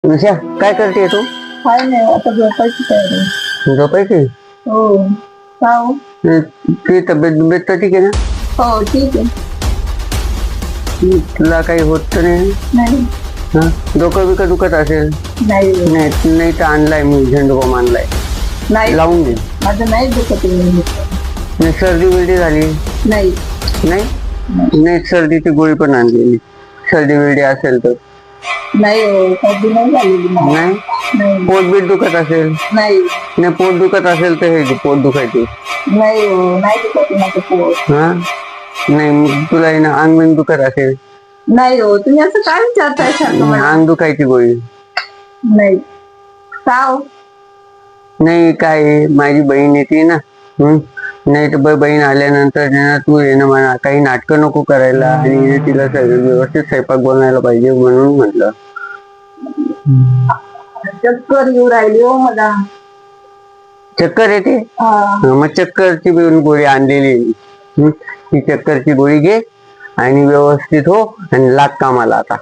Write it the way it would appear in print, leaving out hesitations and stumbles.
निशा काय करते तू? काय नाही, आता झोपायची तयारी. झोपायची? हो. का हो? तुझी तब्येत बिब्येत तर ठीक आहे ना? हो ठीक आहे. तुला काही होत तर नाही? नाही. हा, डोकं बिकं दुखत असेल? नाही नाही नाही तर आणलाय मी झेंडू बाम आणलाय, नाही, लावून दे. माझं नाही दुखत आहे. नाही सर्दी बिर्दी झाली? नाही. नाही नाही, सर्दीची गोळी पण आणलेली, सर्दी बिर्दी असेल तर. नाही हो, सर्दी नाही झालेली मला. नाही? नाही. पोट बीट दुखत असेल? नाही. नाही, पोट दुखत असेल तर हे घे, पोट दुखायची. नाही हो, नाही दुखत आहे माझं पोट. हा, नाही मग तुला आहे ना अंग बिंग दुखत असेल? नाही हो, तुम्ही असं काय विचारताय सारखं मला? अंग दुखायची गोळी? नाही. का हो? नाही काय आहे, माझी बहीण येते ना, नाही तर बहीण आल्यानंतर ना तू आहे ना म्हणा काही नाटकं नको करायला, आणि तिला सगळं व्यवस्थित स्वयंपाक बनवायला पाहिजे म्हणून म्हटलं. चक्कर येऊ राहिली हो मला. चक्कर येते? हा. मग चक्करची गोळी आणलेली आहे मी. ती चक्करची गोळी घे आणि व्यवस्थित हो आणि लाग कामाला आता.